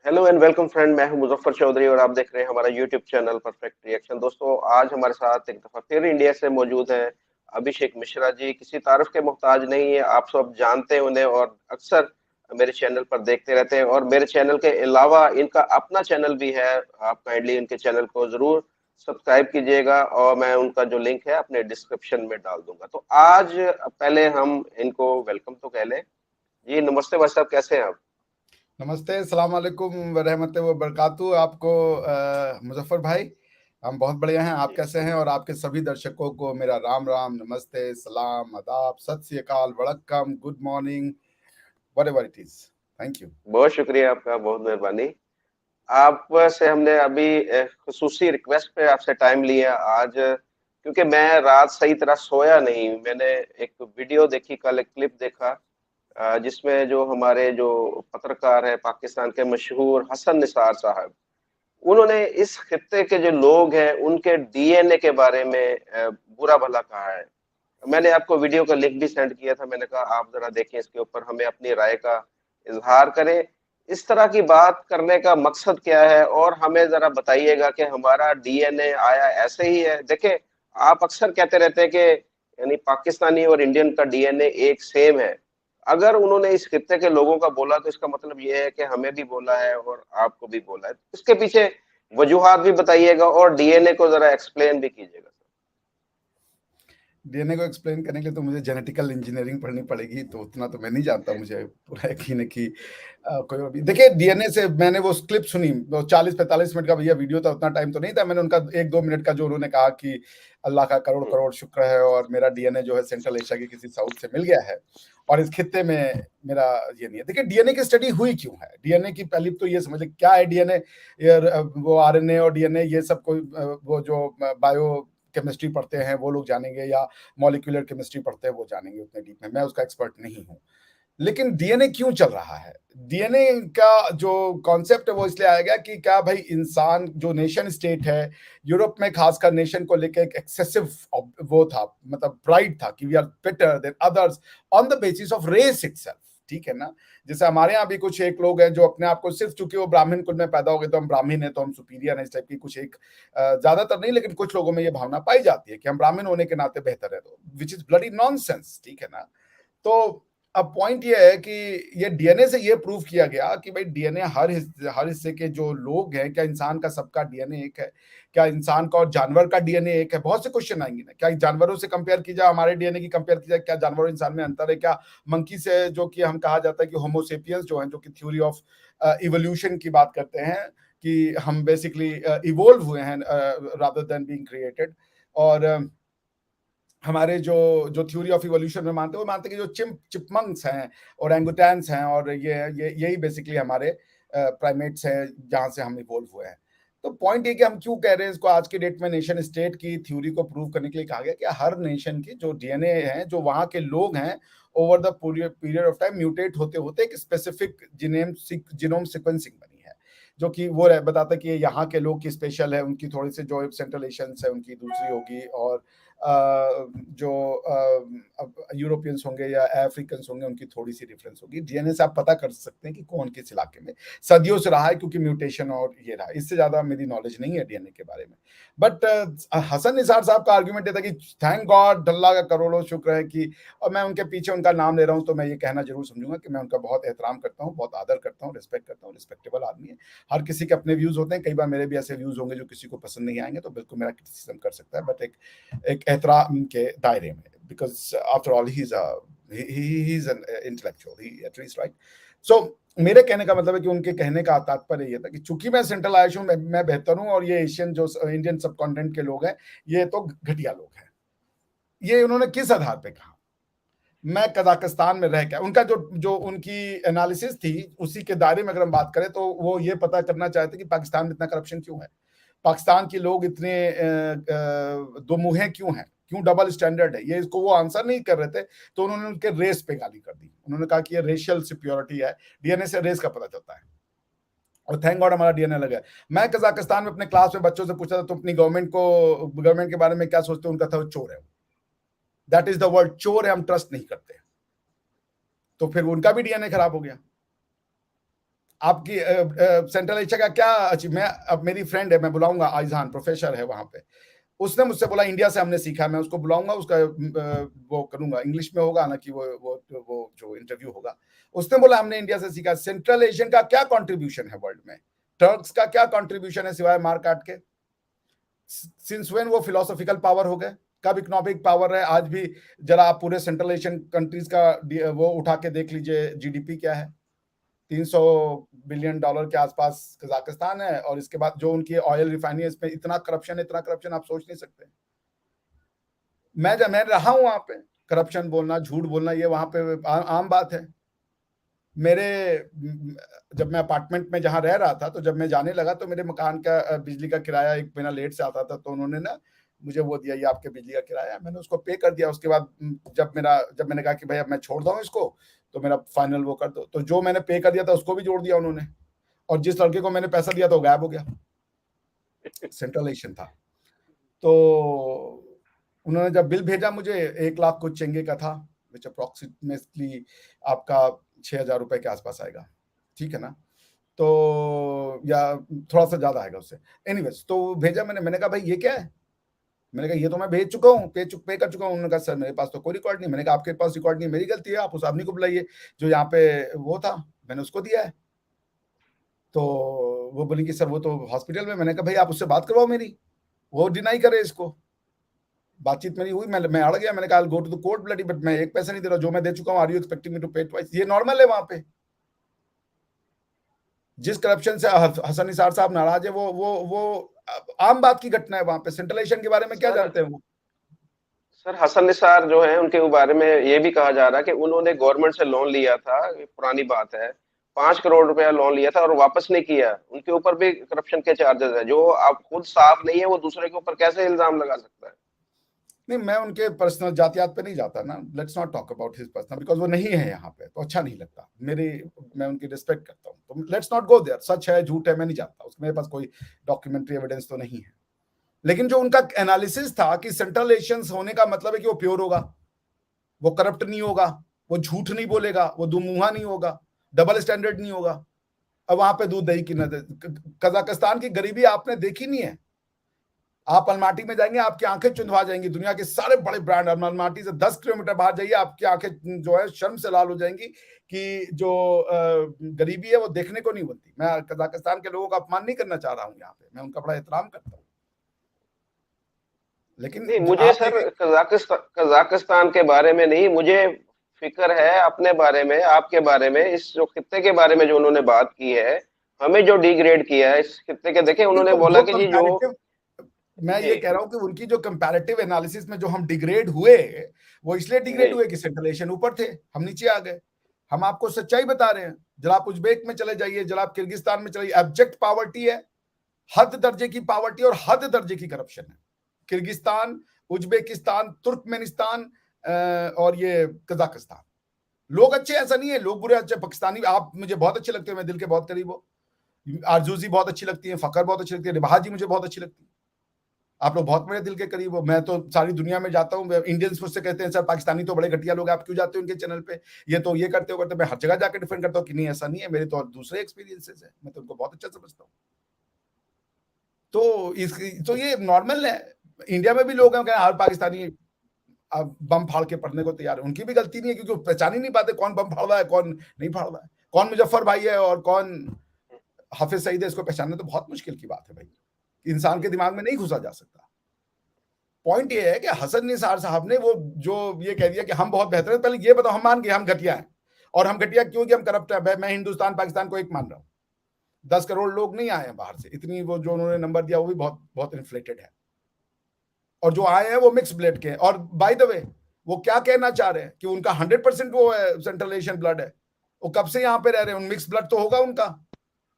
Hello and welcome friend. मैं हूं मुजफ्फर चौधरी और आप देख रहे हैं हमारा यूट्यूब चैनल परफेक्ट रिएक्शन। दोस्तों, आज हमारे साथ एक दफा फिर इंडिया से मौजूद हैं अभिषेक मिश्रा जी। किसी तारीफ के मोहताज नहीं है, आप सब जानते हैं उन्हें और अक्सर मेरे चैनल पर देखते रहते हैं। और मेरे चैनल के अलावा इनका अपना चैनल भी है, आप काइंडली इनके चैनल को जरूर सब्सक्राइब कीजिएगा और मैं उनका जो लिंक है अपने डिस्क्रिप्शन में डाल दूंगा। तो आज पहले हम इनको वेलकम तो कह लें। जी नमस्ते भाई साहब, कैसे हैं आप? नमस्ते, अस्सलाम वालेकुम व रहमत व बरकातहू। आपको मुजफ्फर भाई, हम बहुत बढ़िया हैं। आप जी कैसे हैं? और आपके सभी दर्शकों को मेरा राम राम, नमस्ते, सलाम, आदाब, सत श्री अकाल, वड़क्कम, good morning, whatever it is. Thank you. बहुत शुक्रिया आपका, बहुत मेहरबानी। आप से हमने अभी खसूसी रिक्वेस्ट पे आपसे टाइम लिया आज, क्योंकि मैं रात सही तरह सोया नहीं। मैंने एक वीडियो देखी, कल एक क्लिप देखा, जिसमें जो हमारे जो पत्रकार है पाकिस्तान के मशहूर हसन निसार साहब, उन्होंने इस खित्ते के जो लोग हैं उनके डीएनए के बारे में बुरा भला कहा है। मैंने आपको वीडियो का लिंक भी सेंड किया था, मैंने कहा आप जरा देखें, इसके ऊपर हमें अपनी राय का इजहार करें। इस तरह की बात करने का मकसद क्या है और हमें जरा बताइएगा कि हमारा डीएनए आया ऐसे ही है। देखें, आप अक्सर कहते रहते हैं कि यानी पाकिस्तानी और इंडियन का डीएनए एक सेम है। अगर उन्होंने इस खित्ते के लोगों का बोला तो इसका मतलब ये है कि हमें भी बोला है और आपको भी बोला है। इसके पीछे वजूहात भी बताइएगा और डीएनए को जरा एक्सप्लेन भी कीजिएगा। डीएनए को एक्सप्लेन करने के लिए तो मुझे जेनेटिकल इंजीनियरिंग पढ़नी पड़ेगी, तो उतना तो मैं नहीं जानता। मुझे पूरा यकीन है कि कोई और भी देखिए। डीएनए से मैंने वो क्लिप सुनी, वो 40-45 मिनट का भैया वीडियो था, उतना टाइम तो नहीं था। मैंने उनका 1-2 मिनट का जो उन्होंने कहा कि अल्लाह का करोड़ हम्म। करोड़ शुक्र है और मेरा डीएनए जो है सेंट्रल एशिया के किसी साउथ से मिल गया है और इस खित्ते में मेरा ये नहीं है। देखिए, डीएनए की स्टडी हुई क्यों है? डीएनए की पहले तो ये समझ लें क्या है डीएनए। वो आरएनए और डीएनए ये सब कोई वो जो बायो केमिस्ट्री पढ़ते हैं वो लोग जानेंगे, या मॉलिक्यूलर केमिस्ट्री पढ़ते हैं वो जानेंगे उतने डीप में। मैं उसका एक्सपर्ट नहीं हूं। लेकिन डीएनए क्यों चल रहा है? डीएनए का जो कॉन्सेप्ट है वो इसलिए आया गया कि क्या भाई, इंसान जो नेशन स्टेट है, यूरोप में खासकर नेशन को लेकर एक एक्सेसिव वो था, मतलब प्राइड था कि we are better than others on the basis of race itself. ठीक है ना? जैसे हमारे यहाँ भी कुछ एक लोग हैं जो अपने आप को सिर्फ, चूंकि वो ब्राह्मण कुल में पैदा हो गए तो हम ब्राह्मण हैं तो हम सुपीरियर हैं, इस टाइप की कुछ एक ज्यादातर नहीं लेकिन कुछ लोगों में ये भावना पाई जाती है कि हम ब्राह्मण होने के नाते बेहतर है, तो विच इज ब्लडी नॉनसेंस। ठीक है ना? तो अब पॉइंट ये है कि ये डीएनए से ये प्रूव किया गया कि भाई डीएनए हर हिस्से के जो लोग हैं, क्या इंसान का सबका डीएनए एक है? क्या इंसान का और जानवर का डीएनए एक है? बहुत से क्वेश्चन आएंगे ना। क्या जानवरों से कंपेयर की जाए, हमारे डीएनए की कंपेयर की जाए, क्या जानवर और इंसान में अंतर है? क्या मंकी से, जो कि हम कहा जाता है कि होमोसेपियंस जो है, जो कि थ्योरी ऑफ इवोल्यूशन की बात करते हैं कि हम बेसिकली इवोल्व हुए हैं रादर देन बीइंग क्रिएटेड। और हमारे जो जो थ्योरी ऑफ इवोल्यूशन में मानते हैं, वो मानते हैं कि जो चिपमंक्स हैं और एंगुटैंस हैं और ये यही बेसिकली हमारे प्राइमेट्स हैं जहां से हम इवोल्व हुए हैं। तो पॉइंट ये कि हम क्यों कह रहे हैं इसको आज के डेट में नेशन स्टेट की थ्योरी को प्रूव करने के लिए कहा गया कि हर नेशन की जो डीएनए है, जो वहां के लोग हैं, over the period of time mutate होते होते एक स्पेसिफिक जीनोम सीक्वेंसिंग बनी है, जो कि वो बताता है कि यहाँ के लोग की स्पेशल है, उनकी थोड़ी सी जो सेंट्रल एशियंस है उनकी दूसरी होगी, और जो यूरोपियंस होंगे या अफ्रीकन होंगे उनकी थोड़ी सी डिफरेंस होगी। डीएनए से आप पता कर सकते हैं कि कौन किस इलाके में सदियों से रहा है, क्योंकि म्यूटेशन और ये रहा। इससे ज्यादा मेरी नॉलेज नहीं है डीएनए के बारे में। बट हसन निसार साहब का आर्ग्यूमेंट ये था कि थैंक गॉड, अल्लाह का करोड़ों शुक्र है कि, और मैं उनके पीछे उनका नाम ले रहा हूं तो मैं ये कहना जरूर समझूंगा कि मैं उनका बहुत एहतराम करता हूं, बहुत आदर करता हूं, रिस्पेक्ट करता हूं। रिस्पेक्टेबल आदमी है। हर किसी के अपने व्यूज होते हैं, कई बार मेरे भी ऐसे व्यूज होंगे जो किसी को पसंद नहीं आएंगे, तो बिल्कुल मेरा क्रिटिसिज्म कर सकता है, बट एक एहतराम के दायरे में, because after all he is an intellectual, he at least, right? So मेरे कहने का मतलब है कि उनके कहने का तात्पर्य ये था कि चूंकि मैं सेंट्रल एशिया हूं, मैं बेहतर हूं, और ये एशियन जो इंडियन सब कॉन्टिनेंट के लोग हैं ये तो घटिया लोग हैं। ये उन्होंने किस आधार पे कहा? मैं कजाकिस्तान में रह के, उनका जो जो उनकी एनालिसिस थी उसी के दायरे में अगर हम बात करें, तो वो ये पता करना चाहते कि पाकिस्तान में इतना करप्शन क्यों है, पाकिस्तान के लोग इतने दो मुहे क्यों हैं, क्यों डबल स्टैंडर्ड है। ये इसको वो आंसर नहीं कर रहे थे, तो उन्होंने उनके रेस पे गाली कर दी। उन्होंने कहा कि ये रेशियल सिक्योरिटी है, डीएनए से रेस का पता चलता है, और थैंक गॉड हमारा डीएनए लगा है। मैं कजाकिस्तान में अपने क्लास में बच्चों से पूछा था, तुम अपनी गवर्नमेंट के बारे में क्या सोचते हो? उनका था वो चोर है। दैट इज द वर्ड, चोर है, हम ट्रस्ट नहीं करते। तो फिर उनका भी डीएनए खराब हो गया। आपकी सेंट्रल एशिया का क्या अचीव, मैं अब मेरी फ्रेंड है, मैं बुलाऊंगा, आइजान प्रोफेसर है वहां पे, उसने मुझसे बोला इंडिया से हमने सीखा, मैं उसको बुलाऊंगा, उसका वो करूंगा, इंग्लिश में होगा ना कि वो जो इंटरव्यू होगा। उसने बोला हमने इंडिया से सीखा। सेंट्रल एशियन का क्या कंट्रीब्यूशन है वर्ल्ड में, टर्क्स का क्या कंट्रीब्यूशन है सिवाय मार काट के? सिंस व्हेन वो फिलोसॉफिकल पावर हो गए, कब इकोनॉमिक पावर है? आज भी जरा आप पूरे सेंट्रल एशियन कंट्रीज का वो उठा के देख लीजिए, जीडीपी क्या है, $300 बिलियन के आसपास कजाकिस्तान है, और इसके बाद जो उनकी ऑयल रिफाइनरी, इसमें इतना करप्शन आप सोच नहीं सकते। मैं रहा हूं वहां पे, करप्शन बोलना, झूठ बोलना, ये वहां पे आम बात है। मेरे जब मैं अपार्टमेंट में जहां रह रहा था, तो जब मैं जाने लगा तो मेरे मकान का बिजली का किराया एक महीना लेट से आता था, तो उन्होंने ना मुझे वो दिया, ये आपके बिजली का किराया, मैंने उसको पे कर दिया। उसके बाद जब मैंने कहा कि भाई अब मैं छोड़ दूं इसको, तो मेरा फाइनल वो कर दो, तो जो मैंने पे कर दिया था उसको भी जोड़ दिया उन्होंने, और जिस लड़के को मैंने पैसा दिया था वो गायब हो गया। सेंट्रल एशियन था। तो उन्होंने जब बिल भेजा मुझे, 1 लाख कुछ चेंगे का था, विच अप्रोक्सीमेटली आपका 6,000 रुपए के आसपास आएगा, ठीक है ना, तो या थोड़ा सा ज्यादा आएगा उससे। एनीवेज, तो भेजा मैंने कहा भाई ये क्या है? मैंने कहा ये तो मैं भेज चुका हूँ, पे कर चुका हूँ। उन्होंने कहा सर मेरे पास तो कोई रिकॉर्ड नहीं। मैंने कहा आपके पास रिकॉर्ड नहीं, मेरी गलती है, आप उस आदमी को बुलाइए जो यहाँ पे वो था, मैंने उसको दिया है। तो वो बोली कि सर वो तो हॉस्पिटल में। मैंने कहा भाई आप उससे बात करवाओ मेरी, वो डिनाई करे इसको। बातचीत मेरी हुई, मैं अड़ गया, मैंने कहा go to the court bloody, but मैं एक पैसा नहीं दे रहा, जो मैं दे चुका हूँ, are you expecting me to pay twice? ये नॉर्मल है वहां पे। जिस करप्शन से हसन निसार साहब नाराज है, वो आम बात की घटना है वहां पे। सेंट्रल एशियन के बारे में क्या सर जानते हैं वो? सर हसन निसार जो है उनके बारे में ये भी कहा जा रहा है कि उन्होंने गवर्नमेंट से लोन लिया था, ये पुरानी बात है, 5 करोड़ रुपया लोन लिया था और वापस नहीं किया। उनके ऊपर भी करप्शन के चार्जेस है, जो आप खुद साफ नहीं है वो दूसरे के ऊपर कैसे इल्जाम लगा सकता है? नहीं, मैं उनके पर्सनल जातियात पे नहीं जाता ना, let's not talk about his personal, because वो नहीं है यहाँ पे, तो अच्छा नहीं लगता। मैं उनकी रिस्पेक्ट करता हूँ, तो लेट्स नॉट गो देयर। सच है झूठ है मैं नहीं जानता, उसमें मेरे पास कोई डॉक्यूमेंट्री एविडेंस तो नहीं है। लेकिन जो उनका एनालिसिस था कि सेंट्रल एशियंस होने का मतलब है कि वो प्योर होगा, वो करप्ट नहीं होगा, वो झूठ नहीं बोलेगा, वो दुमुहा नहीं होगा, डबल स्टैंडर्ड नहीं होगा। अब वहां पे दूध दही की नजर, कजाकिस्तान की गरीबी आपने देखी नहीं है। आप अलमाटी में जाएंगे, आपकी आंखें चुंधवा जाएंगी। दुनिया के सारे बड़े ब्रांड, अलमाटी से 10 किलोमीटर बाहर जाइए, आपकी आंखें जो है शर्म से लाल हो जाएंगी कि जो गरीबी है वो देखने को नहीं बनती। मैं कजाकिस्तान के लोगों का अपमान नहीं करना चाह रहा हूँ यहाँ पे, मैं उनका बड़ा एहतराम करता हूँ, नहीं, लेकिन मुझे आप सर देखें। कजाकिस्तान के बारे में नहीं, मुझे फिक्र है अपने बारे में, आपके बारे में, इस जो खित्ते के बारे में जो उन्होंने बात की है, हमें जो डिग्रेड किया है इस खित्ते के। देखे नहीं उन्होंने तो बोला जो कि जी जो कंपैरेटिव, मैं जी ये कह रहा हूं कि उनकी जो कंपैरेटिव एनालिसिस में जो हम डिग्रेड हुए, वो इसलिए जी डिग्रेड हुए कि सेंट्रल एशियन ऊपर थे, हम नीचे आ गए। हम आपको सच्चाई बता रहे हैं। जरा आप उज्बेक में चले जाइए, जरा आप किर्गिस्तान में चले, एब्जेक्ट पावर्टी है, हद दर्जे की पावर्टी और हद दर्जे की करप्शन है। किर्गिस्तान, उज्बेकिस्तान, तुर्कमेनिस्तान और ये कजाकिस्तान। लोग अच्छे ऐसा नहीं है, लोग बुरे अच्छे। पाकिस्तानी आप मुझे बहुत अच्छे लगते हैं, मैं दिल के बहुत करीब हो। आरजूजी बहुत अच्छी लगती है, फकर बहुत अच्छी लगती है, रिबाहा जी मुझे बहुत अच्छी लगती है। आप लोग बहुत मेरे दिल के करीब हो। मैं तो सारी दुनिया में जाता हूँ, इंडियंस मुझसे कहते हैं सर पाकिस्तानी तो बड़े घटिया लोग हैं, आप क्यों जाते हो उनके चैनल पे, ये तो ये करते हो। मैं हर जगह जाकर डिफेंड करता हूँ कि नहीं ऐसा नहीं है, मेरे तो दूसरे एक्सपीरियंसेस है, मैं तो उनको बहुत अच्छा समझता हूँ। तो ये नॉर्मल है। इंडिया में भी लोग हैं हर पाकिस्तानी बम फाड़ के पढ़ने को तैयार है, उनकी भी गलती नहीं है, क्योंकि पहचान ही नहीं पाते कौन बम फाड़ रहा है कौन नहीं फाड़ रहा है, कौन मुजफ्फर भाई है और कौन हाफिज सईद है। इसको पहचानना तो बहुत मुश्किल की बात है भाई, इंसान के दिमाग में नहीं घुसा जा सकता। पॉइंट ये है कि हसन निसार साहब ने वो जो ये कह दिया कि हम बहुत बेहतर हैं, पहले ये बताओ, हम मान गए हम घटिया हैं, और हम घटिया क्यों कि हम करप्ट है। मैं हिंदुस्तान पाकिस्तान को एक मान रहा हूँ, 10 करोड़ लोग नहीं आए हैं बाहर से, इतनी वो जो उन्होंने नंबर दिया वो भी बहुत बहुत इन्फ्लेटेड है, और जो आए हैं वो मिक्स ब्लड के। और बाय द वे वो क्या कहना चाह रहे हैं कि उनका 100% वो है सेंट्रल एशियन ब्लड है, वो कब से यहाँ पे रह रहे हैं, मिक्स ब्लड तो होगा उनका।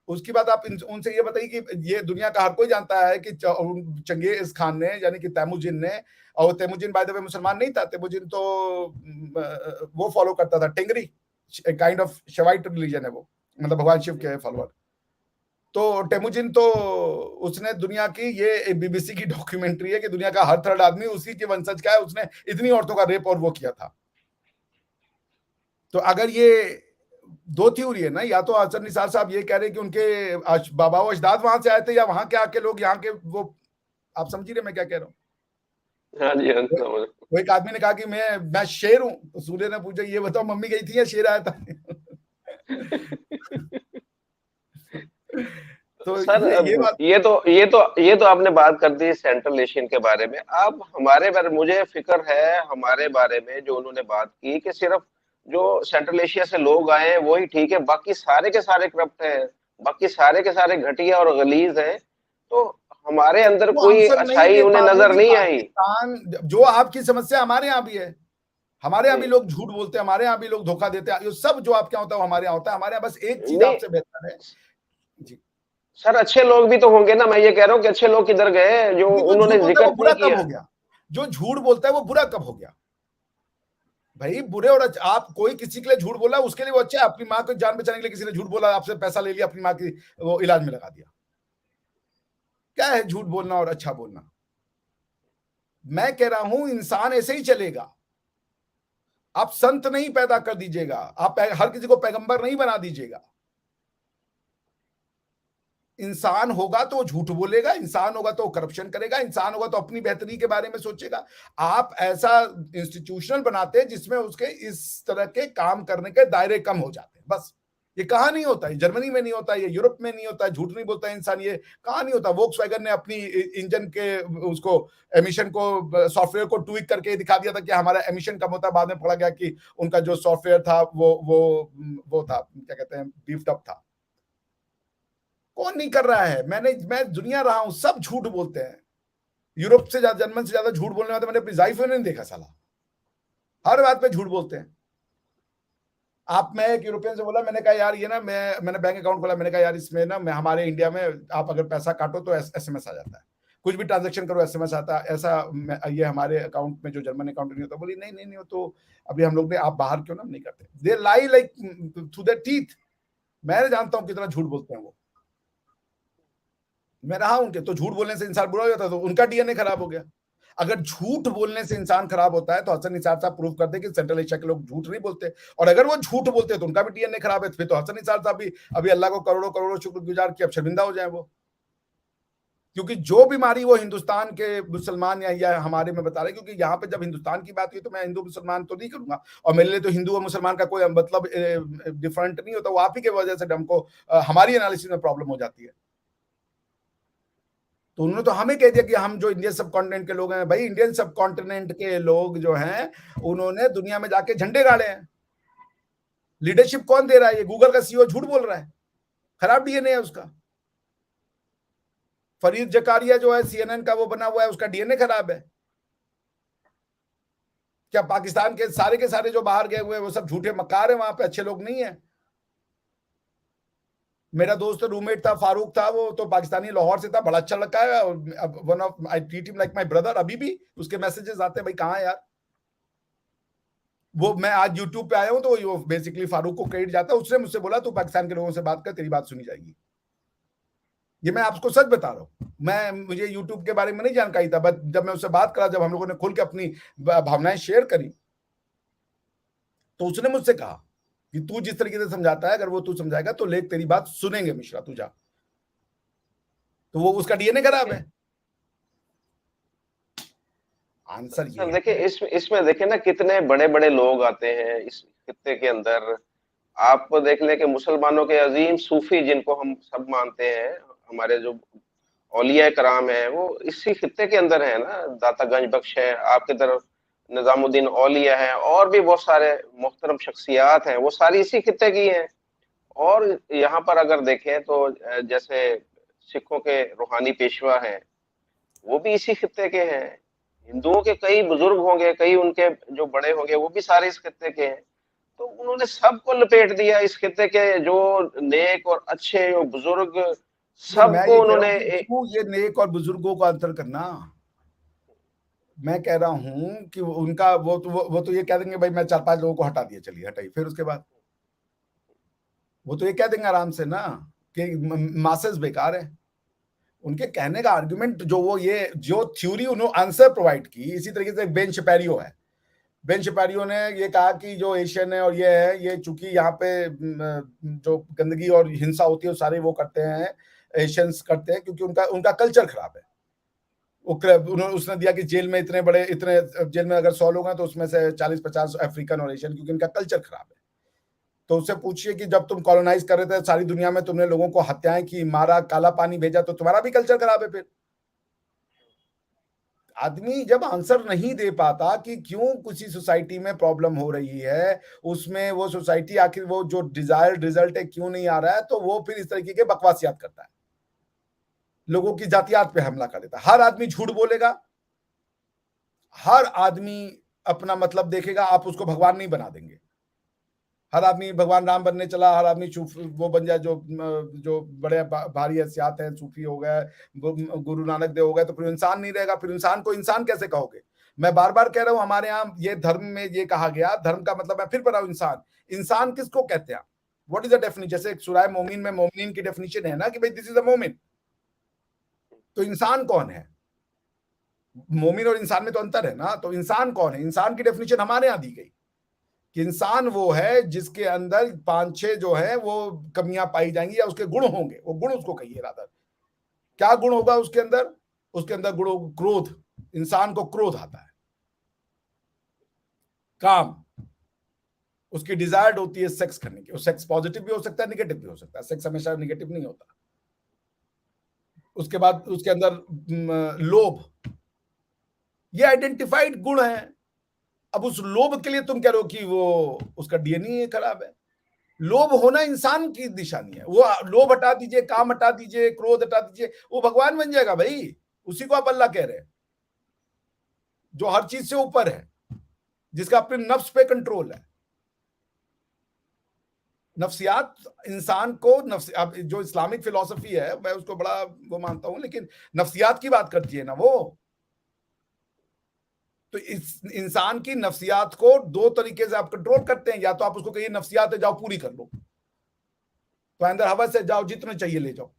उसकी बात आप उनसे ये बताइए कि ये दुनिया का हर कोई जानता है कि चंगेज खान ने, यानी कि तैमुजिन ने, और तैमुजिन बाय द वे मुसलमान नहीं था, तैमुजिन तो वो फॉलो करता था टेंगरी, काइंड ऑफ शवाइट रिलीजन है वो, मतलब भगवान शिव के फॉलोअर। तो टेमुजिन तो उसने दुनिया की, ये बीबीसी की डॉक्यूमेंट्री है कि दुनिया का हर थर्ड आदमी उसी के वंशज का है, उसने इतनी औरतों का रेप और वो किया था। तो अगर ये दो थ्योरी है ना, या तो हसन निसार साहब ये कह रहे हैं कि उनके बाबा अजदाद वहां से आए थे, या वहां के आके लोग यहाँ के वो, आप समझ रहे मैं क्या कह रहा हूँ? हाँ जी, हाँ, समझ। वो एक आदमी ने कहा कि मैं शेर हूं, तो सूर्य ने पूछा ये बताओ मम्मी गई थी या शेर आया था? तो सर, ये बात। ये तो आपने बात कर दी सेंट्रल एशियन के बारे में। अब हमारे बारे, मुझे फिक्र है हमारे बारे में, जो उन्होंने बात की कि सिर्फ जो सेंट्रल एशिया से लोग आए हैं वही ठीक है, बाकी सारे के सारे करप्ट हैं, बाकी सारे के सारे घटिया और गलीज हैं। तो हमारे अंदर वो कोई आंसर नहीं अच्छाई दे उन्हें पा रहे नजर कि नहीं आई। पाकिस्तान, जो आपकी समस्या हमारे यहाँ भी है, हमारे यहाँ भी नहीं, लोग झूठ बोलते हैं, हमारे यहाँ भी लोग धोखा देते हैं, ये सब जो आपके यहाँ होता है वो हमारे यहाँ होता है। हमारे यहाँ बस एक चीज नहीं आपसे बेहतर है जी, सर, अच्छे लोग भी तो होंगे ना। मैं ये कह रहा हूँ कि अच्छे लोग किधर गए जो जो झूठ उन्होंने बोलता है जिक्र वो बुरा नहीं कब हो किया। गया? जो झूठ बोलता है वो बुरा कब हो गया? भाई बुरे और आप कोई किसी के लिए झूठ बोला उसके लिए वो अच्छा है, अपनी माँ को जान बचाने के लिए किसी ने झूठ बोला, आपसे पैसा ले लिया, अपनी माँ की वो इलाज में लगा दिया। क्या है झूठ बोलना और अच्छा बोलना? मैं कह रहा हूं इंसान ऐसे ही चलेगा। आप संत नहीं पैदा कर दीजिएगा, आप हर किसी को पैगंबर नहीं बना दीजिएगा। इंसान होगा तो झूठ बोलेगा, इंसान होगा तो करप्शन करेगा, इंसान होगा तो अपनी बेहतरी के बारे में सोचेगा। आप ऐसा इंस्टीट्यूशनल बनाते हैं जिसमें उसके इस तरह के काम करने के दायरे कम हो जाते हैं। बस ये कहाँ नहीं होता है, जर्मनी में नहीं होता है, ये यूरोप में नहीं होता है, झूठ नहीं बोलता है इंसान, ये कहाँ नहीं होता। वोक्सवैगन ने अपनी इंजन के उसको एमिशन को सॉफ्टवेयर को ट्वीक करके दिखा दिया था कि हमारा एमिशन कम होता है। बाद में पड़ा गया कि उनका जो सॉफ्टवेयर था वो था, क्या कहते हैं, बीफ्ड अप था। कौन नहीं कर रहा है? मैं दुनिया रहा हूं, सब झूठ बोलते हैं। यूरोप से ज्यादा, जर्मन से ज्यादा झूठ बोलने वाले मैंने अपनी लाइफ में नहीं देखा साला। हर बात पे झूठ बोलते हैं। आप, मैं एक यूरोपियन से बोला, मैंने कहा यार ये ना, मैंने बैंक अकाउंट खोला, मैंने कहा यार इसमें ना, मैं हमारे इंडिया में आप अगर पैसा काटो तो एसएमएस आ जाता है, कुछ भी ट्रांजेक्शन करो एसएमएस आता है, ऐसा ये हमारे अकाउंट में जो जर्मन अकाउंट नहीं होता। बोली नहीं नहीं नहीं, तो अभी हम लोग ने, आप बाहर क्यों ना, नहीं करते। दे लाई लाइक थ्रू देयर टीथ। मैं जानता हूं कितना झूठ बोलते हैं वो, मैं रहा उनके। तो झूठ बोलने से इंसान बुरा हो जाता है, तो उनका डीएनए खराब हो गया। अगर झूठ बोलने से इंसान खराब होता है तो हसन निसार साहब प्रूव कर दे कि सेंट्रल एशिया के लोग झूठ नहीं बोलते, और अगर वो झूठ बोलते तो उनका भी डीएनए खराब है। फिर तो हसन निसार साहब भी अभी अल्लाह को करोड़ों करोड़ों शुक्रगुजार कि अब शर्मिंदा हो जाए वो। क्योंकि जो बीमारी वो हिंदुस्तान के मुसलमान या हमारे में बता रहे, क्योंकि यहाँ पे जब हिंदुस्तान की बात हुई तो मैं हिंदू मुसलमान तो नहीं करूंगा, और मेरे लिए तो हिंदू और मुसलमान का कोई मतलब डिफरेंट नहीं होता। वो आप ही के वजह से हमको हमारी एनालिसिस में प्रॉब्लम हो जाती है। तो उन्होंने तो हमें कह दिया कि हम जो इंडियन सब कॉन्टिनेंट के लोग हैं, भाई इंडियन सब कॉन्टिनेंट के लोग जो हैं उन्होंने दुनिया में जाके झंडे गाड़े हैं। लीडरशिप कौन दे रहा है? ये गूगल का सीईओ झूठ बोल रहा है, खराब डीएनए है उसका। फरीद जकारिया जो है सीएनएन का वो बना हुआ है, उसका डीएनए खराब है। क्या पाकिस्तान के सारे जो बाहर गए हुए वो सब झूठे मक्कार है, वहां पे अच्छे लोग नहीं है? मेरा दोस्त रूममेट था, फारूक था, वो तो पाकिस्तानी, लाहौर से था, बड़ा अच्छा लड़का है, one of, I treat him like my brother. अभी भी उसके मैसेजेस आते हैं, भाई कहाँ है यार वो। मैं आज यूट्यूब पे आया हूं तो वो बेसिकली फारूक को क्रेडिट जाता है। उसने मुझसे बोला तू पाकिस्तान के लोगों से बात कर, तेरी बात सुनी जाएगी। ये मैं आपको सच बता रहा हूं। मुझे यूट्यूब के बारे में नहीं जानकारी था, बट जब मैं उससे बात करा, जब हम लोगों ने खुल के अपनी भावनाएं शेयर करी, तो उसने मुझसे कहा कि तू जिस तरीके से समझाता है, अगर वो तू समझाएगा तो लोग तेरी बात सुनेंगे मिश्रा, तू जा। तो वो उसका डीएनए खराब है। आंसर सर ये देखिए, है। इसमें देखिए ना, कितने बड़े बड़े लोग आते हैं इस खित्ते के अंदर। आप देख लें कि मुसलमानों के अजीम सूफी जिनको हम सब मानते हैं, हमारे जो औलिया कराम है, वो इसी खित्ते के अंदर है ना। दाता गंज बख्श है आपकी तरफ, निजामुद्दीन औलिया है, और भी बहुत सारे मोहतरम शख्सियात हैं, वो सारी इसी खित्ते की हैं। और यहाँ पर अगर देखें तो जैसे सिखों के रूहानी पेशवा हैं, वो भी इसी खित्ते के हैं। हिंदुओं के कई बुजुर्ग होंगे, कई उनके जो बड़े होंगे, वो भी सारे इस खित्ते के हैं। तो उन्होंने सबको लपेट दिया इस खित्ते के, जो नेक और अच्छे जो बुजुर्ग, तो मैं सबको ये कह रहा उन्होंने हूँ कि क्यों ये नेक और बुजुर्गों का अंतर करना। मैं कह रहा हूं कि उनका वो तो ये कह देंगे भाई मैं 4-5 लोगों को हटा दिया, चलिए हटाइए, फिर उसके बाद वो तो ये कह देंगे आराम से ना कि मासेस बेकार है। उनके कहने का आर्गुमेंट जो वो ये जो थ्योरी उन्होंने आंसर प्रोवाइड की, इसी तरीके से बेन शपैरियो है, बेन शपारियो ने ये कहा कि जो एशियन है और ये है, ये चूंकि यहाँ पे जो गंदगी और हिंसा होती है वो सारे वो करते हैं, एशियंस करते हैं, क्योंकि उनका उनका कल्चर खराब है। उसने दिया कि जेल में इतने जेल में अगर 100 लोग हैं तो उसमें से 40-50 अफ्रीकन और एशियन, क्योंकि इनका कल्चर खराब है। तो उससे पूछिए कि जब तुम कॉलोनाइज कर रहे थे सारी दुनिया में, तुमने लोगों को हत्याएं की, मारा, काला पानी भेजा, तो तुम्हारा भी कल्चर खराब है। फिर आदमी जब आंसर नहीं दे पाता कि क्यों किसी सोसाइटी में प्रॉब्लम हो रही है, उसमें वो सोसाइटी आखिर वो जो डिजायर्ड रिजल्ट है क्यों नहीं आ रहा है, तो वो फिर इस तरीके के बकवासियात करता है, लोगों की जातियात पे हमला कर देता है। हर आदमी झूठ बोलेगा, हर आदमी अपना मतलब देखेगा, आप उसको भगवान नहीं बना देंगे। हर आदमी भगवान राम बनने चला, हर आदमी वो बन जाए, जो बड़े भारी हसियात हैं, सूफी हो गए, गुरु नानक देव हो गए, तो फिर इंसान नहीं रहेगा। फिर इंसान को इंसान कैसे कहोगे? मैं बार बार कह रहा हूं, हमारे यहाँ ये धर्म में ये कहा गया, धर्म का मतलब मैं फिर पढ़ा हूं, इंसान। इंसान किसको कहते हैं? What is the definition? जैसे सूरह मोमिन में मोमिन की डेफिनेशन है ना कि भाई दिस इज अ मोमिन, तो इंसान कौन है? मोमिन और इंसान में तो अंतर है ना। तो इंसान कौन है? इंसान की डेफिनेशन हमारे यहाँ दी गई कि इंसान वो है जिसके अंदर 5-6 जो है वो कमियां पाई जाएंगी, या उसके गुण होंगे, वो गुण उसको कहिए रादर। क्या गुण होगा उसके अंदर? उसके अंदर गुण, क्रोध। इंसान को क्रोध आता है, काम, उसकी डिजायर्ड होती है सेक्स करने की। सेक्स पॉजिटिव भी हो सकता है, नेगेटिव भी हो सकता है, सेक्स हमेशा नेगेटिव नहीं होता। उसके बाद उसके अंदर लोभ, ये आइडेंटिफाइड गुण है। अब उस लोभ के लिए तुम कह रहे हो कि वो उसका डीएनए खराब है। लोभ होना इंसान की निशानी है। वो लोभ हटा दीजिए, काम हटा दीजिए, क्रोध हटा दीजिए, वो भगवान बन जाएगा भाई। उसी को आप अल्लाह कह रहे हैं, जो हर चीज से ऊपर है, जिसका अपने नफ्स पे कंट्रोल है। नफ्सियात इंसान को अब जो इस्लामिक फिलॉसफी है मैं उसको बड़ा वो मानता हूं, लेकिन नफ्सियात की बात करती है ना वो। तो इस इंसान की नफ्सियात को दो तरीके से आप कंट्रोल करते हैं। या तो आप उसको कहिए नफ्सियात है, जाओ पूरी कर लो, तो अंदर हवा से जाओ, जितने चाहिए ले जाओ।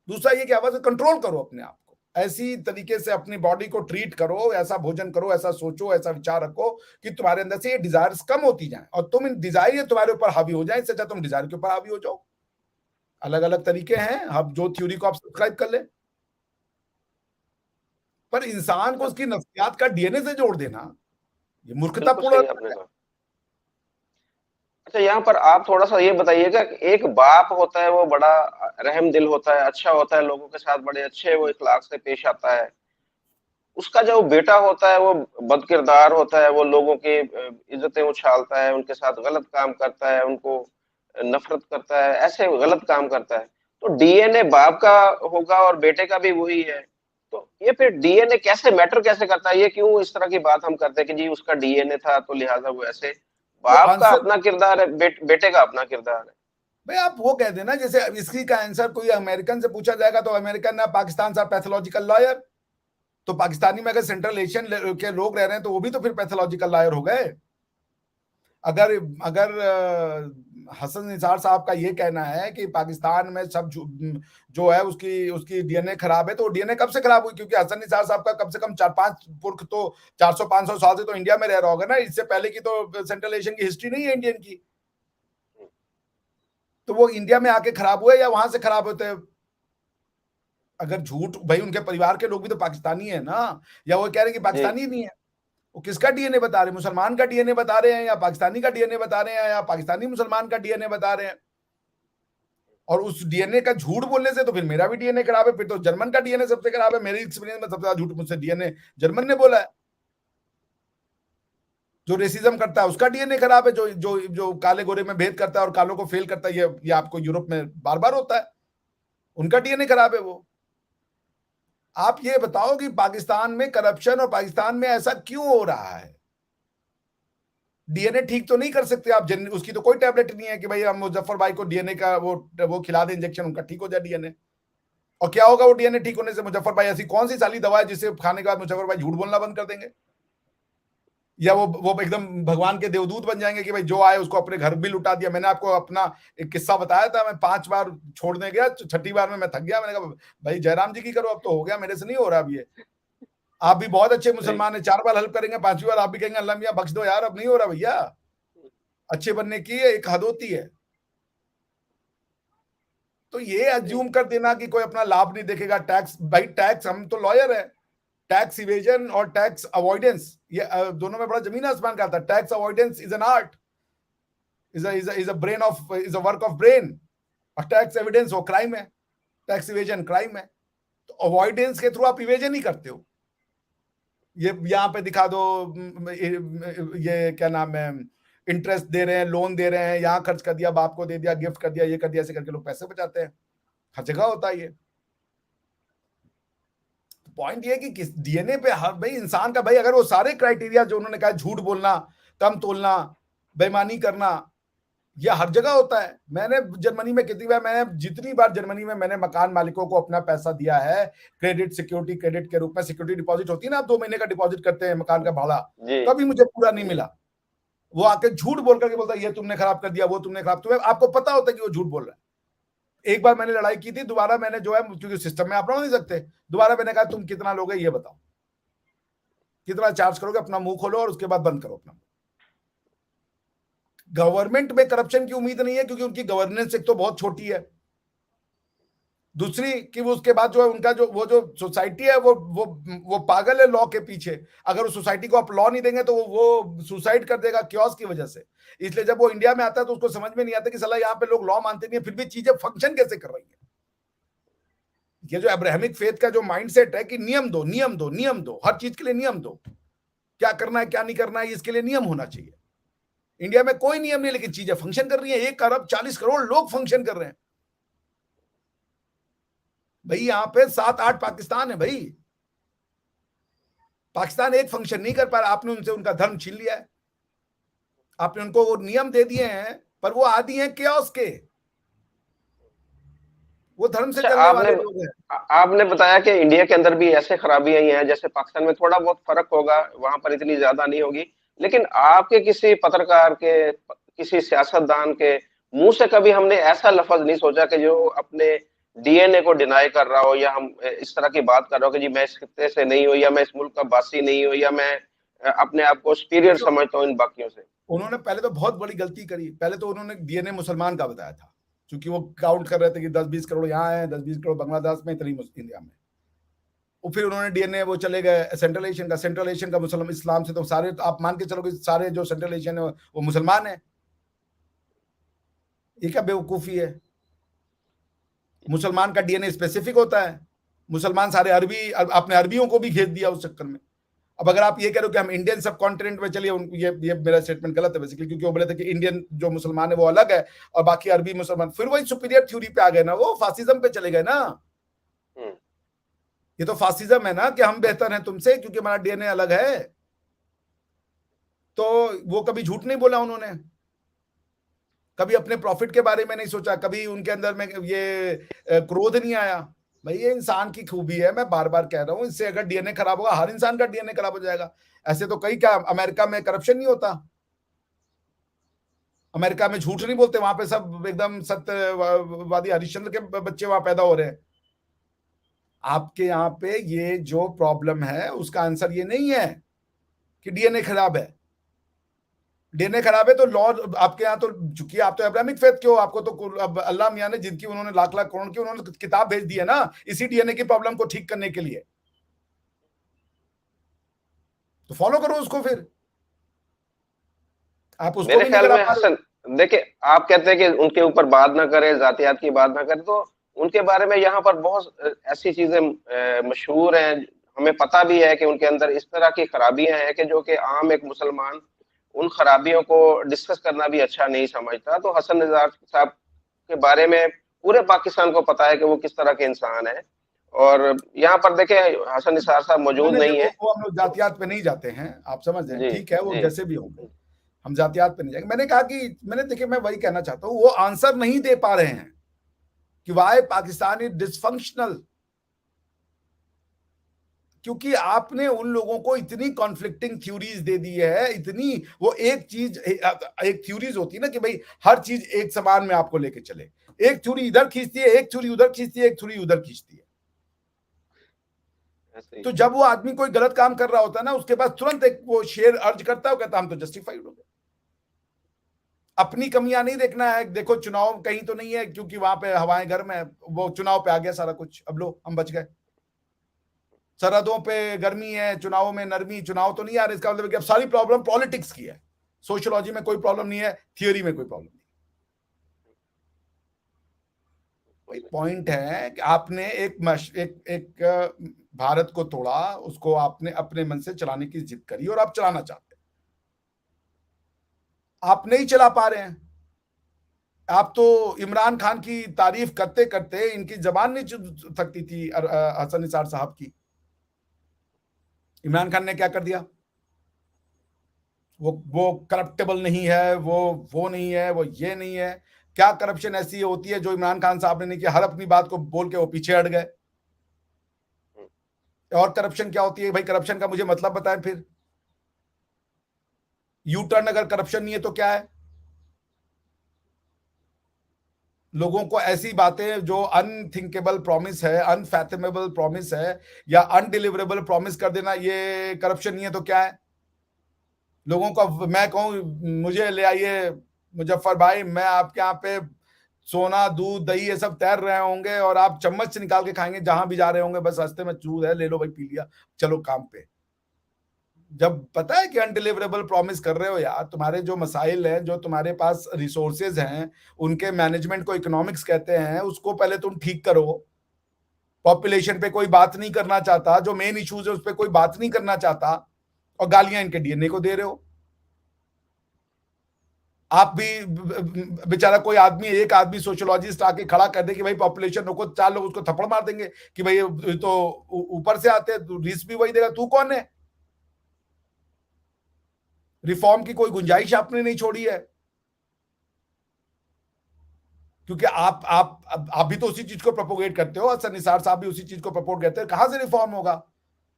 दूसरा ये कि हवा से कंट्रोल करो अपने आप को, ऐसी तरीके से अपनी बॉडी को ट्रीट करो, ऐसा भोजन करो, ऐसा सोचो, ऐसा विचार रखो कि तुम्हारे अंदर से ये डिजायर्स कम होती जाएं, और तुम इन डिजायर ये तुम्हारे ऊपर हावी हो जाए। इससे अच्छा तुम डिजायर के ऊपर हावी हो जाओ। अलग अलग तरीके हैं, आप जो थ्योरी को आप सब्सक्राइब कर ले, पर इंसान को उसकी नफ्सियात का डीएनए से जोड़ देना, ये बिल्कुल मूर्खतापूर्ण सही आपने है। कहा। अच्छा, यहाँ पर आप थोड़ा सा ये बताइएगा कि एक बाप होता है वो बड़ा रहम दिल होता है, अच्छा होता है, लोगों के साथ बड़े अच्छे वो इखलाक से पेश आता है। उसका जो बेटा होता है वो बदकिरदार होता है, वो लोगों की इज्जतें उछालता है, उनके साथ गलत काम करता है, उनको नफरत करता है, ऐसे गलत काम करता है। तो डीएनए बाप का होगा और बेटे का भी वही है। तो ये फिर डीएनए कैसे मैटर कैसे करता है? ये क्यों इस तरह की बात हम करते हैं कि जी उसका डीएनए था तो लिहाजा वो ऐसे? तो बाप का आंसर अपना किरदार है, बेटे का अपना किरदार है। भाई आप वो कह देना, जैसे इसकी का आंसर कोई अमेरिकन से पूछा जाएगा तो अमेरिकन ना पाकिस्तान से पैथोलॉजिकल लॉयर, तो पाकिस्तानी में अगर सेंट्रल एशियन के लोग रह रहे हैं तो वो भी तो फिर पैथोलॉजिकल लॉयर हो गए। अगर अगर हसन निसार साहब का ये कहना है कि पाकिस्तान में सब जो है उसकी उसकी डीएनए खराब है, तो डीएनए कब से खराब हुई? क्योंकि हसन निसार साहब का कम से कम 4-5 पुरख तो 400-500 साल से तो इंडिया में रह रहा होगा ना। इससे पहले की तो सेंट्रल एशियन की हिस्ट्री नहीं है इंडियन की। तो वो इंडिया में आके खराब हुए या वहां से खराब होते? अगर झूठ, भाई उनके परिवार के लोग भी तो पाकिस्तानी है ना, या वो कह रहे हैं कि जी। पाकिस्तानी नहीं है? वो किसका डीएनए बता रहे हैं? मुसलमान का डीएनए बता रहे हैं, या पाकिस्तानी का डीएनए बता रहे हैं, या पाकिस्तानी मुसलमान का डीएनए बता रहे हैं? और उस डीएनए का झूठ बोलने से तो फिर मेरा भी डीएनए खराब है, फिर तो जर्मन का डीएनए सबसे खराब है। मेरी एक्सपीरियंस में सबसे ज्यादा झूठ मुझसे डीएनए जर्मन ने बोला है। जो रेसिज्म करता है उसका डीएनए खराब है, जो जो जो काले गोरे में भेद करता है और कालों को फेल करता है, ये आपको यूरोप में बार बार होता है, उनका डीएनए खराब है वो। आप ये बताओ कि पाकिस्तान में करप्शन और पाकिस्तान में ऐसा क्यों हो रहा है? डीएनए ठीक तो नहीं कर सकते आप, उसकी तो कोई टैबलेट नहीं है कि भाई हम मुजफ्फर भाई को डीएनए का वो खिला दें इंजेक्शन, उनका ठीक हो जाए डीएनए। और क्या होगा वो डीएनए ठीक होने से? मुजफ्फर भाई ऐसी कौन सी साली दवा है जिसे खाने के बाद मुजफ्फर भाई झूठ बोलना बंद कर देंगे? या वो एकदम भगवान के देवदूत बन जाएंगे कि भाई जो आए उसको अपने घर भी लुटा दिया? मैंने आपको अपना एक किस्सा बताया था, मैं 5 बार छोड़ने गया, 6ठी बार में मैं थक गया, मैंने कहा भाई जयराम जी की करो, अब तो हो गया, मेरे से नहीं हो रहा अब ये। आप भी बहुत अच्छे मुसलमान है, 4 बार हेल्प करेंगे, 5वीं बार आप भी कहेंगे अल्लाह मियां बख्श दो यार, अब नहीं हो रहा भैया। अच्छे बनने की एक हद होती है। तो ये अज्यूम कर देना कि कोई अपना लाभ नहीं देखेगा, टैक्स, भाई टैक्स, हम तो लॉयर है, टैक्स इवेजन और टैक्स अवॉइडेंस ये दोनों में बड़ा जमीन आसमान का आता है। Tax avoidance is an art, is a work of brain, और टैक्स एविडेंस वो क्राइम है, टैक्स इवेजन क्राइम है। तो अवॉइडेंस के थ्रू आप इवेजन ही करते हो। ये यहाँ पे दिखा दो, ये क्या नाम है, इंटरेस्ट दे रहे हैं, लोन दे रहे हैं, यहाँ खर्च कर दिया, बाप को दे दिया, गिफ्ट कर दिया, ये कर दिया, ऐसे करके लोग पैसे बचाते हैं। हर जगह होता है ये। पॉइंट ये कि किस डीएनए पे हर भाई इंसान का, भाई अगर वो सारे क्राइटेरिया जो उन्होंने कहा, झूठ बोलना, कम तोलना, बेईमानी करना, यह हर जगह होता है। मैंने जर्मनी में कितनी बार, मैंने जितनी बार जर्मनी में मैंने मकान मालिकों को अपना पैसा दिया है, क्रेडिट सिक्योरिटी, क्रेडिट के रूप में सिक्योरिटी डिपॉजिट होती है ना, आप 2 महीने का डिपॉजिट करते हैं मकान का भाड़ा, कभी मुझे पूरा नहीं मिला। वो आके झूठ बोल करके बोलता है ये तुमने खराब कर दिया, वो तुमने खराब, तुम्हें आपको पता होता है कि वो झूठ बोल रहा है। एक बार मैंने लड़ाई की थी, दोबारा मैंने जो है, क्योंकि सिस्टम में आप रह नहीं सकते, दोबारा मैंने कहा तुम कितना लोगे ये बताओ, कितना चार्ज करोगे, अपना मुंह खोलो और उसके बाद बंद करो अपना। गवर्नमेंट में करप्शन की उम्मीद नहीं है, क्योंकि उनकी गवर्नेंस एक तो बहुत छोटी है, दूसरी कि वो उसके बाद जो है उनका जो वो जो सोसाइटी है वो पागल है लॉ के पीछे। अगर उस सोसाइटी को आप लॉ नहीं देंगे तो वो सुसाइड कर देगा क्योस की वजह से। इसलिए जब वो इंडिया में आता है तो उसको समझ में नहीं आता कि साला यहाँ पे लोग लॉ मानते नहीं है, फिर भी चीजें फंक्शन कैसे कर रही है। ये जो अब्राहमिक फेथ का जो माइंडसेट है कि नियम दो, नियम दो, नियम दो, हर चीज के लिए नियम दो, क्या करना है क्या नहीं करना है इसके लिए नियम होना चाहिए। इंडिया में कोई नियम नहीं, लेकिन चीजें फंक्शन कर रही है। 1 अरब 40 करोड़ लोग फंक्शन कर रहे हैं भाई। यहां पे 7-8 पाकिस्तान है भाई। पाकिस्तान एक फंक्शन नहीं कर पा रहा, आपने उनसे उनका धर्म छीन लिया है, आपने उनको वो नियम दे दिए हैं, पर वो आदि हैं केओस के, वो धर्म से चलने वाले लोग हैं। आपने बताया कि इंडिया के अंदर भी ऐसे खराबियां ही हैं, जैसे पाकिस्तान में थोड़ा बहुत फर्क होगा, वहां पर इतनी ज्यादा नहीं होगी, लेकिन आपके किसी पत्रकार के, किसी सियासतदान के मुंह से कभी हमने ऐसा लफ्ज नहीं सोचा कि जो अपने डीएनए को डिनाई कर रहा हो, या हम इस तरह की बात कर रहा हो कि जी मैं इस खित्ते से नहीं हूं, या मैं इस मुल्क का वासी नहीं हूं, या मैं अपने आप को सुपीरियर समझता हूं इन बाकियों से। उन्होंने पहले तो बहुत बड़ी गलती करी। पहले तो उन्होंने डीएनए मुसलमान का बताया था, क्योंकि वो काउंट कर रहे थे कि 10-20 करोड़ यहाँ है, 10-20 करोड़ बांग्लादेश में, इतनी इंडिया में। और फिर उन्होंने डीएनए वो चले गए सेंट्रल एशियन का मुसलमान, इस्लाम से तो सारे, तो आप मान के चलो कि सारे जो सेंट्रल एशियन है वो मुसलमान है। ये क्या बेवकूफी है। मुसलमान का डीएनए स्पेसिफिक होता है। मुसलमान सारे अरबी, आपने अरबियों को भी घेर दिया उस चक्कर में। अब अगर आप ये कह रहे हो कि हम इंडियन सब कॉन्टिनेंट में चलिए, ये मेरा स्टेटमेंट गलत है बेसिकली, क्योंकि वो बोले थे कि इंडियन जो मुसलमान है वो अलग है और बाकी अरबी मुसलमान, फिर वही सुपीरियर थ्योरी पे आ गए ना, वो फासिज्म पे चले गए ना। ये तो फासिज्म है ना कि हम बेहतर हैं तुमसे क्योंकि हमारा डीएनए अलग है। तो वो कभी झूठ नहीं बोला उन्होंने, कभी अपने प्रॉफिट के बारे में नहीं सोचा, कभी उनके अंदर में ये क्रोध नहीं आया। भाई ये इंसान की खूबी है, मैं बार बार कह रहा हूं, इससे अगर डीएनए खराब होगा, हर इंसान का डीएनए खराब हो जाएगा। ऐसे तो कई, क्या अमेरिका में करप्शन नहीं होता? अमेरिका में झूठ नहीं बोलते, वहां पे सब एकदम सत्यवादी हरिश्चंद्र के बच्चे वहां पैदा हो रहे हैं। आपके यहाँ पे ये जो प्रॉब्लम है उसका आंसर ये नहीं है कि डीएनए खराब है। डीएनए खराब है तो लॉ आपके यहाँ तो, चूंकि आप तो अब्राहमिक फेथ के हो, आपको तो अब अल्लाह मियां ने, जिनकी उन्होंने लाख लाख करोड़ की उन्होंने किताब भेज दी है ना इसी डीएनए की प्रॉब्लम को ठीक करने के लिए, तो फॉलो करो उसको। फिर आप उसको मेरे भी नहीं ख्याल करा में पा रहे। हसन, देखिए आप कहते हैं कि उनके ऊपर बात ना करें, जातियात की बात ना करें, तो उनके बारे में यहाँ पर बहुत ऐसी चीजें मशहूर हैं, हमें पता भी है कि उनके अंदर इस तरह की खराबियां हैं कि जो कि आम एक मुसलमान उन खराबियों को डिस्कस करना भी अच्छा नहीं समझता। तो हसन निजार साहब के बारे में पूरे पाकिस्तान को पता है कि वो किस तरह के इंसान है, और यहाँ पर देखें हसन निसार साहब मौजूद मैंने नहीं देखो, है। वो हम लोग तो जातियात पे नहीं जाते हैं, आप समझ रहे हैं, जी ठीक है, वो जी जैसे भी होंगे, हम जातियात पे नहीं जाएंगे। मैंने कहा कि मैंने, देखिए मैं वही कहना चाहता हूँ, वो आंसर नहीं दे पा रहे हैं कि वाई पाकिस्तान इज डिसफंक्शनल, क्योंकि आपने उन लोगों को इतनी कॉन्फ्लिक्टिंग थ्योरीज दे दी है, इतनी, वो एक चीज, एक थ्योरीज होती है ना कि भाई हर चीज एक समान में आपको लेके चले, एक थ्योरी इधर खींचती है, एक थ्योरी उधर खींचती है, एक थ्योरी उधर खींचती है। ऐसे ही। तो जब वो आदमी कोई गलत काम कर रहा होता है ना, उसके पास तुरंत एक वो शेयर अर्ज करता है, वो कहता हम तो जस्टिफाइड हो गए। अपनी कमियां नहीं देखना है, देखो चुनाव कहीं तो नहीं है क्योंकि वहां पे हवाएं गर्म है, वो चुनाव पे आ गया सारा कुछ, अब लो हम बच गए। सरहदों पे गर्मी है, चुनावों में नरमी, चुनाव तो नहीं आ रहे, इसका मतलब कि अब सारी प्रॉब्लम पॉलिटिक्स की है। सोशियोलॉजी में कोई प्रॉब्लम नहीं है, थियोरी में कोई प्रॉब्लम नहीं। वही पॉइंट है कि आपने एक भारत को तोड़ा, उसको आपने अपने मन से चलाने की जिद करी और आप चलाना चाहते हैं, आप नहीं चला पा रहे हैं। आप तो इमरान खान की तारीफ करते करते इनकी जबान नहीं थकती थी हसन निसार साहब की। इमरान खान ने क्या कर दिया? वो करप्टेबल नहीं है, वो नहीं है, वो ये नहीं है। क्या करप्शन ऐसी होती है जो इमरान खान साहब ने नहीं किया? हर अपनी बात को बोल के वो पीछे हट गए। और करप्शन क्या होती है भाई? करप्शन का मुझे मतलब बताएं फिर। यू टर्न अगर करप्शन नहीं है तो क्या है? लोगों को ऐसी बातें जो अनथिंकेबल प्रॉमिस है, अनफैथमेबल प्रॉमिस है या अनडिलीवरेबल प्रॉमिस कर देना, ये करप्शन नहीं है तो क्या है? लोगों को मैं कहूं मुझे ले आइए मुजफ्फर भाई, मैं आपके यहाँ पे सोना दूध दही ये सब तैर रहे होंगे और आप चम्मच से निकाल के खाएंगे जहां भी जा रहे होंगे, बस रास्ते में दूध है ले लो भाई पी लिया चलो काम पे। जब पता है कि अनडिलीवरेबल प्रॉमिस कर रहे हो यार, तुम्हारे जो मसाइल हैं, जो तुम्हारे पास रिसोर्सेज हैं, उनके मैनेजमेंट को इकोनॉमिक्स कहते हैं, उसको पहले तुम ठीक करो। पॉपुलेशन पे कोई बात नहीं करना चाहता, जो मेन इश्यूज है उस पर कोई बात नहीं करना चाहता, और गालियां इनके डीएनए को दे रहे हो। आप भी बेचारा कोई आदमी, एक आदमी सोशियोलॉजिस्ट आके खड़ा कर दे कि भाई पॉपुलेशन रोको, 4 लोग उसको थप्पड़ मार देंगे कि भाई तो ऊपर से आते हैं, रिस्क भी वही देगा, तू कौन है? रिफॉर्म की कोई गुंजाइश आपने नहीं छोड़ी है, क्योंकि आप भी तो उसी चीज को प्रोपोगेट करते हो, हसन निसार साहब भी उसी चीज को प्रपोट करते हैं। कहां से रिफॉर्म होगा?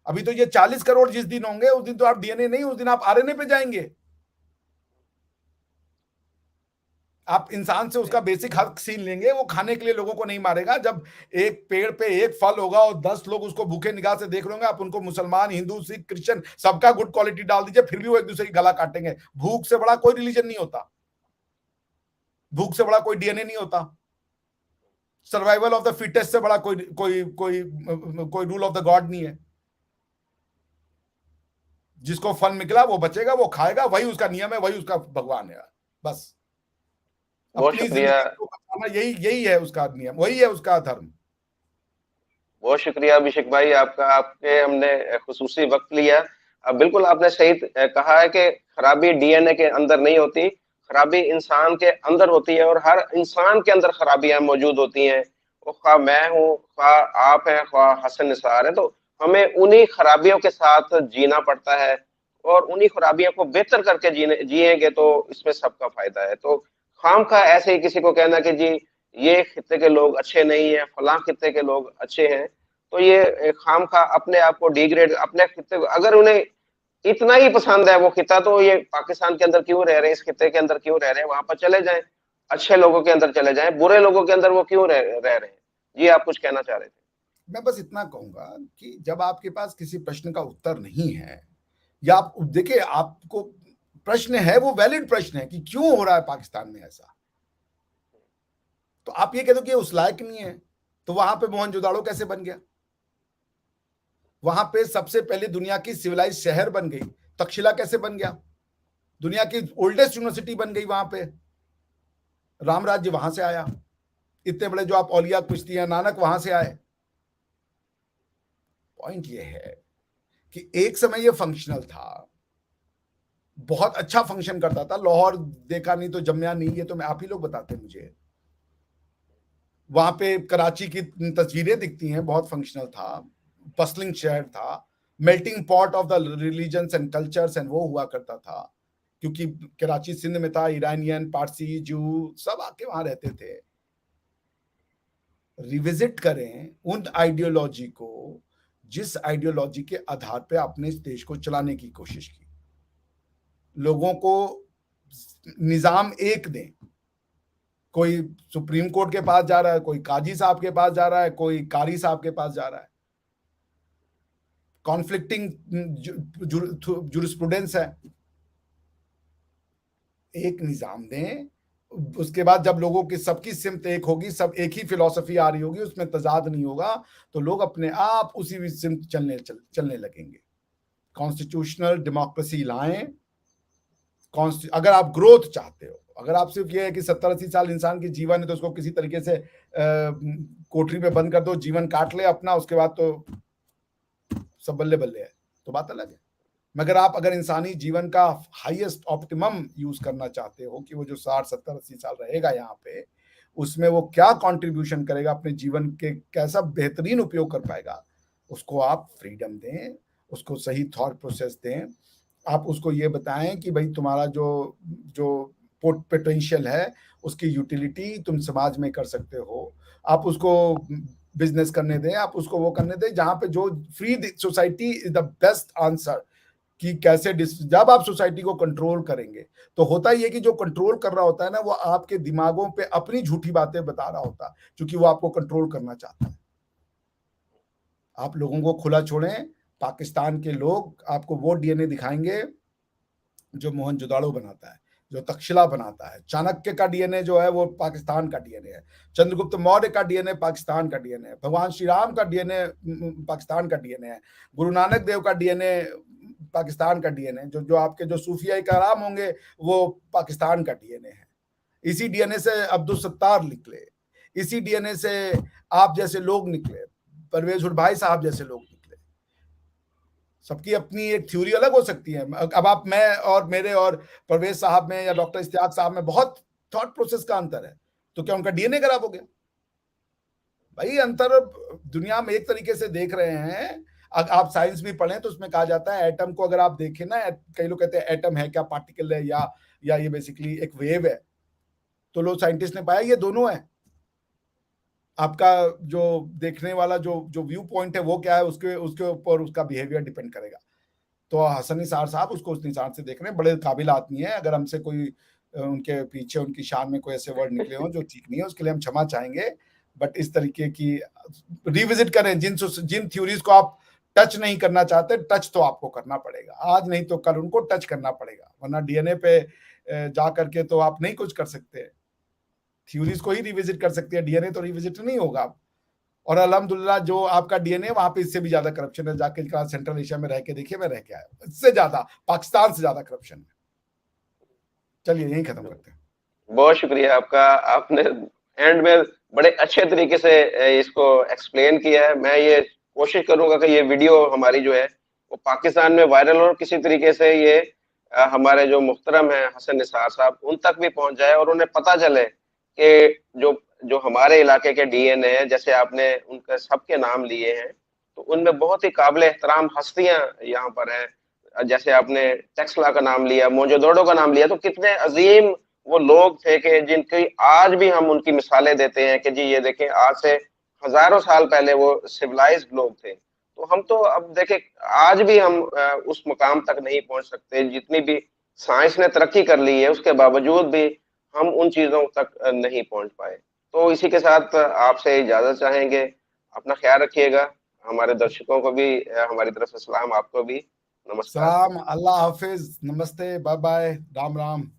अभी तो ये 40 करोड़ जिस दिन होंगे उस दिन तो आप डीएनए नहीं, उस दिन आप आरएनए पे जाएंगे। आप इंसान से उसका बेसिक हक छीन लेंगे, वो खाने के लिए लोगों को नहीं मारेगा। जब एक पेड़ पे एक फल होगा और 10 लोग उसको भूखे निगाह से देख रहे होंगे, आप उनको मुसलमान, हिंदू, सिख, क्रिश्चियन सबका गुड क्वालिटी डाल दीजिए, फिर भी वो एक दूसरे की गला काटेंगे। भूख से बड़ा कोई रिलीजन नहीं होता, भूख से बड़ा कोई डीएनए नहीं होता, सर्वाइवल ऑफ द फिटेस्ट से बड़ा कोई कोई कोई कोई रूल ऑफ द गॉड नहीं है। जिसको फल निकला वो बचेगा, वो खाएगा, वही उसका नियम है, वही उसका भगवान है, बस। बहुत अपनी शुक्रिया। जिंदगी को बचाना यही यही है उसका नियम, वही है उसका धर्म। बहुत शुक्रिया अभिषेक भाई आपका, आपके हमने खुसूसी वक्त लिया। बिल्कुल आपने सही कहा है कि खराबी डीएनए के अंदर नहीं होती, खराबी इंसान के अंदर होती है, और हर इंसान के अंदर खराबियां मौजूद होती हैं। वो खा मैं हूँ, खा आप हैं, खा हसन निसार है, तो हमें उन्हीं खराबियों के साथ जीना पड़ता है, और उन्हीं खराबियों को बेहतर करके जिएंगे तो इसमें सबका फायदा है। तो खाम खा ऐसे ही किसी को कहना कि जी ये खित्ते के लोग अच्छे नहीं है, फलां खित्ते के लोग अच्छे हैं, तो ये खाम खा अपने आप को डिग्रेड, अपने खित्ते को, अगर उन्हें इतना ही पसंद है वो खिता, तो ये पाकिस्तान के अंदर क्यों रह रहे हैं, इस खिते के अंदर क्यों रह रहे हैं? वहां पर चले जाएं, अच्छे लोगों के अंदर चले जाएं, बुरे लोगों के अंदर वो क्यों रह रहे हैं? जी आप कुछ कहना चाह रहे थे? मैं बस इतना कहूंगा कि जब आपके पास किसी प्रश्न का उत्तर नहीं है, या आप देखिए आपको प्रश्न है, वो वैलिड प्रश्न है कि क्यों हो रहा है पाकिस्तान में ऐसा, तो आप ये कह दो कि उस लायक नहीं है, तो वहां पे मोहनजोदाड़ो कैसे बन गया? वहां पे सबसे पहले दुनिया की सिविलाइज शहर बन गई, तक्षशिला कैसे बन गया? दुनिया की ओल्डेस्ट यूनिवर्सिटी बन गई वहां पे, राम राज्य वहां से आया। इतने बड़े जो आप औलिया कुश्ती नानक वहां से आए। पॉइंट ये है कि एक समय ये फंक्शनल था, बहुत अच्छा फंक्शन करता था। लाहौर देखा नहीं तो जम्या नहीं, ये तो मैं आप ही लोग बताते हैं मुझे। वहां पे कराची की तस्वीरें दिखती हैं, बहुत फंक्शनल था, पसलिंग शहर था, melting pot of the religions and cultures, and वो हुआ करता था क्योंकि कराची सिंध में था, ईरानियन, पारसी, जू सब आके वहां रहते थे। रिविजिट करें उन आइडियोलॉजी को जिस आइडियोलॉजी के आधार पे आपने इस देश को चलाने की कोशिश की। लोगों को निजाम एक दें, कोई सुप्रीम कोर्ट के पास जा रहा है, कोई काजी साहब के पास जा रहा है, कोई कारी साहब के पास जा रहा है। कॉन्फ्लिक्टिंग जुरिस्प्रूडेंस है। एक निजाम दें, उसके बाद जब लोगों की सबकी सिमत एक होगी, सब एक ही फिलॉसफी आ रही होगी, उसमें तजाद नहीं होगा, तो लोग अपने आप उसी सिमत चलने लगेंगे। कॉन्स्टिट्यूशनल डेमोक्रेसी लाएं। अगर आप ग्रोथ चाहते हो, अगर आप सिर्फ ये है कि 70-80 साल इंसान की जीवन है तो उसको किसी तरीके से कोठरी में बंद कर दो, जीवन काट ले अपना, उसके बाद तो सब बल्ले बल्ले है, तो बात अलग है। मगर आप अगर इंसानी जीवन का हाईएस्ट ऑप्टिमम यूज करना चाहते हो कि वो जो 60-70-80 साल रहेगा यहाँ पे, उसमें वो क्या कंट्रीब्यूशन करेगा, अपने जीवन के कैसा बेहतरीन उपयोग कर पाएगा, उसको आप फ्रीडम दें, उसको सही थॉट प्रोसेस दें। आप उसको ये बताएं कि भाई तुम्हारा जो जो पोटेंशियल है उसकी यूटिलिटी तुम समाज में कर सकते हो। आप उसको बिजनेस करने दें, आप उसको वो करने दें जहां पे जो free society is the best answer कि कैसे जब आप सोसाइटी को कंट्रोल करेंगे तो होता ही है कि जो कंट्रोल कर रहा होता है ना वो आपके दिमागों पे अपनी झूठी बातें बता रहा होता है, क्योंकि वो आपको कंट्रोल करना चाहता है। आप लोगों को खुला छोड़ें। पाकिस्तान के लोग आपको वो डीएनए दिखाएंगे जो मोहनजोदाड़ो बनाता है, जो तक्षशिला बनाता है। चाणक्य का डीएनए जो है वो पाकिस्तान का डीएनए है। चंद्रगुप्त मौर्य का डीएनए पाकिस्तान का डीएनए है। भगवान श्री राम का डीएनए पाकिस्तान का डीएनए है। गुरु नानक देव का डीएनए पाकिस्तान का डीएनए, जो आपके जो सूफिया कराम होंगे वो पाकिस्तान का डीएनए है। इसी डीएनए से अब्दुल सत्तार निकले, इसी डीएनए से आप जैसे लोग निकले, परवेज भाई साहब जैसे लोग निकले। सबकी अपनी एक थ्योरी अलग हो सकती है। अब आप, मैं और मेरे और परवेज साहब में या डॉक्टर इश्तियाक साहब में बहुत थॉट प्रोसेस का अंतर है, तो क्या उनका डीएनए खराब हो गया? भाई अंतर दुनिया में एक तरीके से देख रहे हैं। आप साइंस भी पढ़ें तो उसमें कहा जाता है एटम को अगर आप देखें ना, कई लोग कहते हैं एटम है क्या, पार्टिकल है या ये बेसिकली एक वेव है, तो लोग साइंटिस्ट ने पाया ये दोनों है। आपका जो देखने वाला जो व्यू पॉइंट है वो क्या है, उसके ऊपर उसका बिहेवियर डिपेंड करेगा। तो हसन निसार साहब उसको उस निसार से देख रहे हैं, बड़े काबिल आदमी है। अगर हमसे कोई उनके पीछे उनकी शान में कोई ऐसे वर्ड निकले हों जो ठीक नहीं है, उसके लिए हम क्षमा चाहेंगे। बट इस तरीके की रिविजिट करें, जिन थ्योरीज को आप टच नहीं करना चाहते, टच तो आपको करना पड़ेगा, आज नहीं तो कल उनको टच करना पड़ेगा, वरना डीएनए पे जा करके तो आप नहीं कुछ कर सकते। थ्योरीज को ही रिविजिट कर सकते हैं, डीएनए तो रिविजिट नहीं होगा। और अल्हम्दुलिल्लाह जो आपका डीएनए वहां पे इससे भी ज्यादा करप्शन है। जाके सेंट्रल एशिया में रह के देखिए, मैं रह के आया, इससे ज्यादा पाकिस्तान से ज्यादा करप्शन है। चलिए यही खत्म करते हैं। बहुत शुक्रिया आपका, आपने एंड में बड़े अच्छे तरीके से इसको एक्सप्लेन किया है। मैं ये कोशिश करूंगा कि ये वीडियो हमारी जो है वो पाकिस्तान में वायरल हो, किसी तरीके से ये हमारे जो मुहतरम है हसन निसार साहब उन तक भी पहुंच जाए और उन्हें पता चले कि जो जो हमारे इलाके के डीएनए है, जैसे आपने उनके सबके नाम लिए हैं, तो उनमें बहुत ही काबिल एहतराम हस्तियां यहाँ पर हैं। जैसे आपने टेक्सला का नाम लिया, मोहनजोदड़ो का नाम लिया, तो कितने अजीम वो लोग थे कि जिनकी आज भी हम उनकी मिसालें देते हैं कि जी ये देखें, आज से हजारों साल पहले वो सिविलाइज्ड लोग थे। तो हम तो अब देखें, आज भी हम उस मुकाम तक नहीं पहुंच सकते। जितनी भी साइंस ने तरक्की कर ली है उसके बावजूद भी हम उन चीजों तक नहीं पहुंच पाए। तो इसी के साथ आपसे इजाजत चाहेंगे। अपना ख्याल रखिएगा। हमारे दर्शकों को भी हमारी तरफ से सलाम, आपको भी नमस्कार। सलाम, अल्लाह हाफिज, नमस्ते, बाय बाय, राम राम।